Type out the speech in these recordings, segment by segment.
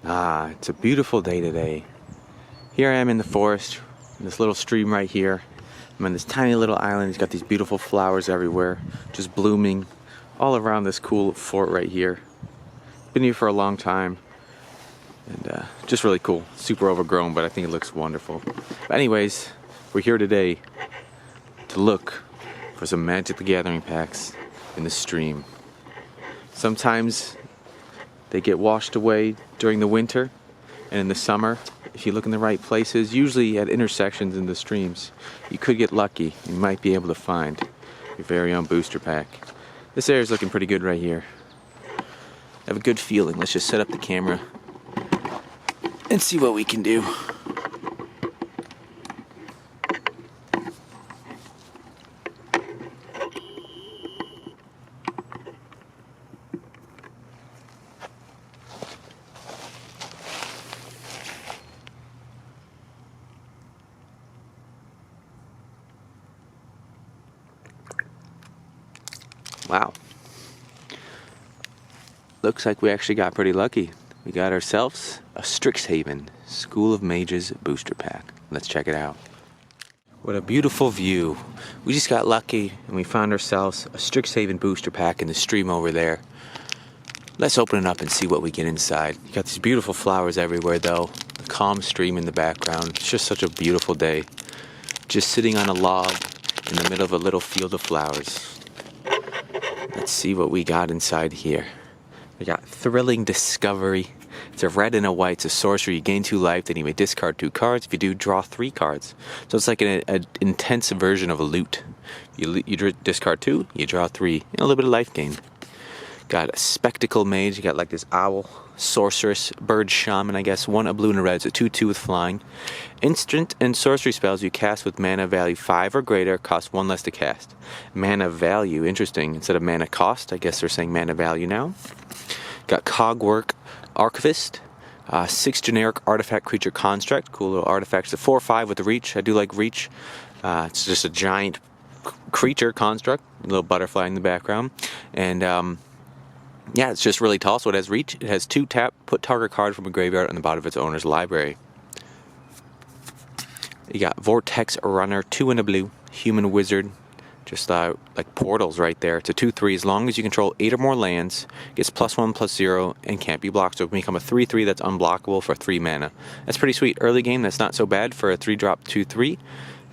It's a beautiful day today. Here I am in the forest, in this little stream right here. I'm on this tiny little island. It's got these beautiful flowers everywhere, just blooming all around this cool fort right here. Been here for a long time, and just really cool. Super overgrown, but I think it looks wonderful. But anyways, we're here today to look for some Magic the Gathering packs in the stream. Sometimes they get washed away during the winter, and in the summer, if you look in the right places, usually at intersections in the streams, you could get lucky. You might be able to find your very own booster pack. This area is looking pretty good right here. I have a good feeling. Let's just set up the camera and see what we can do. Wow. Looks like we actually got pretty lucky. We got ourselves a Strixhaven School of Mages booster pack. Let's check it out. What a beautiful view. We just got lucky and we found ourselves a Strixhaven booster pack in the stream over there. Let's open it up and see what we get inside. You got these beautiful flowers everywhere though. The calm stream in the background. It's just such a beautiful day. Just sitting on a log in the middle of a little field of flowers. Let's see what we got inside here. We got Thrilling Discovery. It's a red and a white. It's a sorcery. You gain 2 life, then you may discard 2 cards. If you do, draw 3 cards. So it's like an intense version of a loot. You discard 2, you draw 3. And a little bit of life gain. Got a Spectacle Mage. You got like this owl, sorceress, bird shaman, I guess. 1 a blue and a red. It's a 2/2 with flying. Instant and sorcery spells you cast with mana value 5 or greater cost 1 less to cast. Mana value, interesting. Instead of mana cost, I guess they're saying mana value now. Got Cogwork Archivist. 6 generic artifact creature construct. Cool little artifacts. A 4/5 with the reach. I do like reach. It's just a giant creature construct. A little butterfly in the background. And yeah, it's just really tall, so it has reach. It has 2 tap, put target card from a graveyard on the bottom of its owner's library. You got Vortex Runner, 2 and a blue, Human Wizard, just like portals right there. It's a 2/3. As long as you control 8 or more lands, gets +1/+0 and can't be blocked. So it can become a 3/3 that's unblockable for 3 mana. That's pretty sweet. Early game, that's not so bad for a 3-drop 2/3.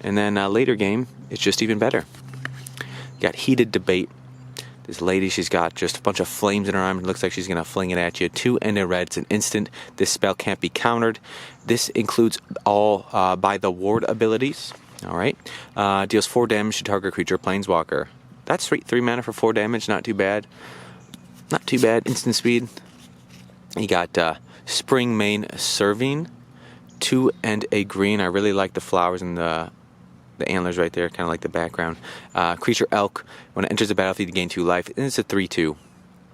And then later game, it's just even better. You got Heated Debate. This lady, she's got just a bunch of flames in her arm. It looks like she's going to fling it at you. 2 and a red. It's an instant. This spell can't be countered. This includes all by the ward abilities. Alright. Deals 4 damage to target creature, planeswalker. That's sweet. 3 mana for 4 damage. Not too bad. Not too bad. Instant speed. You got Spring Mane Serving. 2 and a green. I really like the flowers and the antlers right there, kind of like the background. Creature Elk, when it enters the battlefield, you gain 2 life, and it's a 3/2.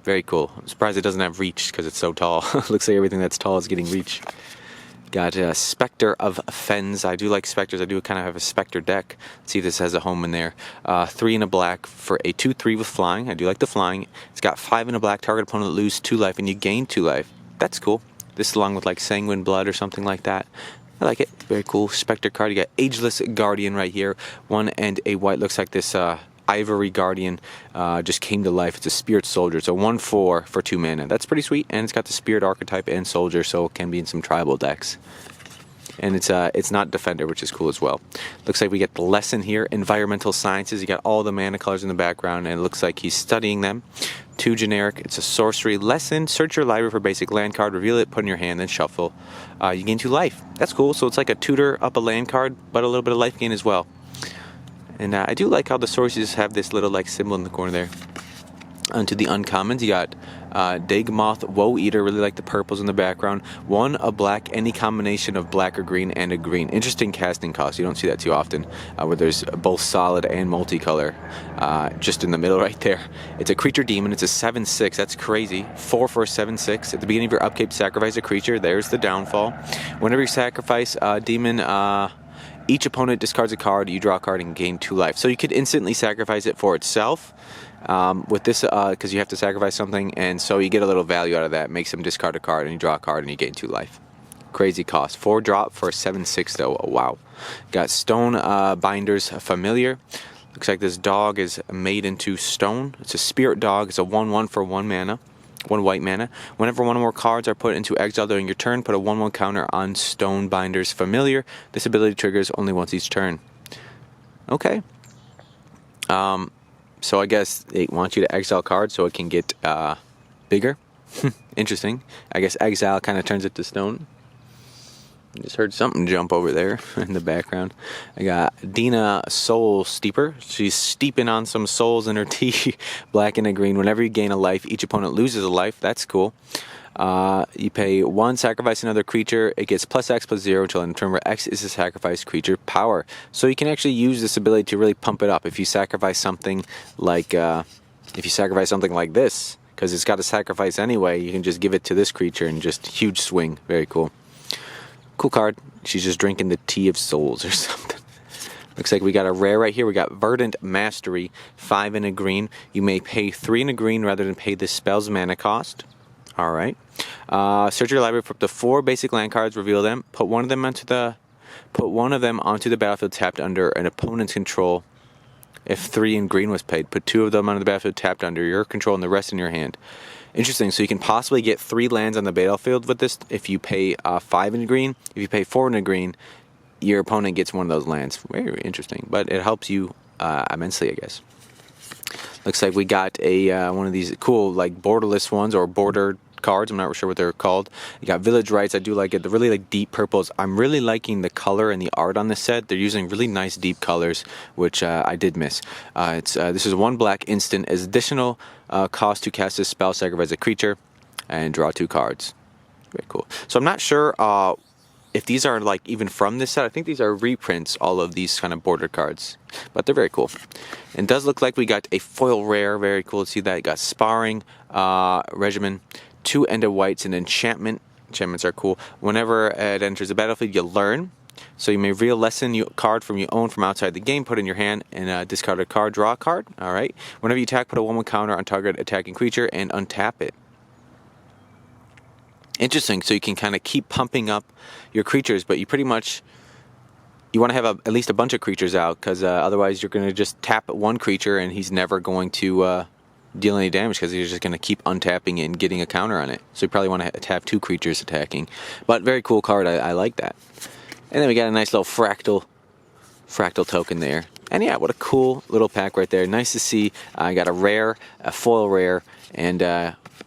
Very cool. I'm surprised it doesn't have reach because it's so tall. Looks like everything that's tall is getting reach. Got Spectre of Fens. I do like specters. I do kind of have a specter deck. Let's see if this has a home in there. 3 and a black for a 2/3 with flying. I do like the flying. It's got 5 and a black. Target opponent lose 2 life, and you gain 2 life. That's cool. This along with like Sanguine Blood or something like that. I like it. Very cool. Spectre card. You got Ageless Guardian right here. 1 and a white. Looks like this Ivory Guardian just came to life. It's a Spirit Soldier. So 1/4 for 2 mana. That's pretty sweet. And it's got the Spirit archetype and Soldier, so it can be in some tribal decks. And it's not Defender, which is cool as well. Looks like we get the lesson here. Environmental Sciences. You got all the mana colors in the background, and it looks like he's studying them. 2 generic. It's a sorcery lesson. Search your library for basic land card. Reveal it. Put in your hand. Then shuffle. You gain 2 life. That's cool. So it's like a tutor up a land card, but a little bit of life gain as well. And I do like how the sorceries have this little like symbol in the corner there. Onto the uncommons, you got Dagmoth Woe Eater. Really like the purples in the background. 1 a black, any combination of black or green and a green. Interesting casting cost. You don't see that too often, where there's both solid and multicolor just in the middle right there. It's a creature demon. It's a 7/6. That's crazy. 4 for a 7/6. At the beginning of your upkeep, sacrifice a creature. There's the downfall. Whenever you sacrifice a demon, each opponent discards a card. You draw a card and gain 2 life. So you could instantly sacrifice it for itself. with this, because you have to sacrifice something, and so you get a little value out of that. Makes him discard a card, and you draw a card, and you gain 2 life. Crazy cost. 4 drop for 7/6 though. Oh, wow. Got Stone Binders Familiar. Looks like this dog is made into stone. It's a spirit dog. It's a 1/1 for 1 mana. 1 white mana. Whenever 1 or more cards are put into exile during your turn, put a 1/1 counter on Stone Binders Familiar. This ability triggers only once each turn. Okay. So I guess they want you to exile cards so it can get bigger. Interesting. I guess exile kind of turns it to stone. I just heard something jump over there in the background. I got Dina Soul Steeper. She's steeping on some souls in her tea. Black and a green. Whenever you gain a life, each opponent loses a life. That's cool. You pay 1, sacrifice another creature. It gets +X+0 until end of turn, where X is the sacrificed creature power. So you can actually use this ability to really pump it up. If you sacrifice something like this, because it's got to sacrifice anyway, you can just give it to this creature and just huge swing. Very cool. Cool card. She's just drinking the tea of souls or something. Looks like we got a rare right here. We got Verdant Mastery, 5 and a green. You may pay 3 and a green rather than pay the spell's mana cost. All right. Search your library for up to 4 basic land cards. Reveal them. Put one of them onto the battlefield tapped under an opponent's control. If 3 in green was paid, put 2 of them onto the battlefield tapped under your control and the rest in your hand. Interesting. So you can possibly get 3 lands on the battlefield with this if you pay 5 in a green. If you pay 4 in a green, your opponent gets one of those lands. Very interesting, but it helps you immensely, I guess. Looks like we got a one of these cool like borderless ones or bordered cards. I'm not sure what they're called. You got Village Rites. I do like it. The really like deep purples. I'm really liking the color and the art on this set. They're using really nice deep colors, which I did miss. This is 1 black instant. As additional cost to cast this spell, sacrifice a creature, and draw 2 cards. Very cool. So I'm not sure if these are like even from this set. I think these are reprints, all of these kind of border cards, but they're very cool. And it does look like we got a foil rare. Very cool to see that. You got Sparring Regimen, 2 End of Whites, and Enchantment. Enchantments are cool. Whenever it enters the battlefield, you learn. So you may reveal lesson card you own from outside the game, put in your hand, and discard a card, draw a card. All right. Whenever you attack, put a 1/1 counter on target attacking creature and untap it. Interesting. So you can kind of keep pumping up your creatures, but you want to have at least a bunch of creatures out, because otherwise you're going to just tap 1 creature and he's never going to deal any damage, because you're just going to keep untapping and getting a counter on it. So you probably want to have 2 creatures attacking. But very cool card. I like that. And then we got a nice little fractal token there. And yeah, what a cool little pack right there. Nice to see. I got a rare, a foil rare, and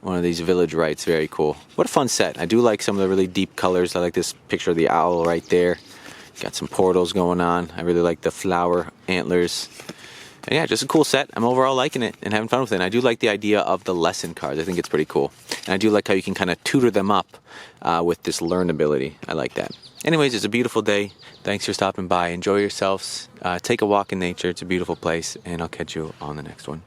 one of these Village Rites. Very cool. What a fun set. I do like some of the really deep colors. I like this picture of the owl right there. Got some portals going on. I really like the flower antlers. And yeah, just a cool set. I'm overall liking it and having fun with it. And I do like the idea of the lesson cards. I think it's pretty cool. And I do like how you can kind of tutor them up with this learn ability. I like that. Anyways, it's a beautiful day. Thanks for stopping by. Enjoy yourselves. Take a walk in nature. It's a beautiful place. And I'll catch you on the next one.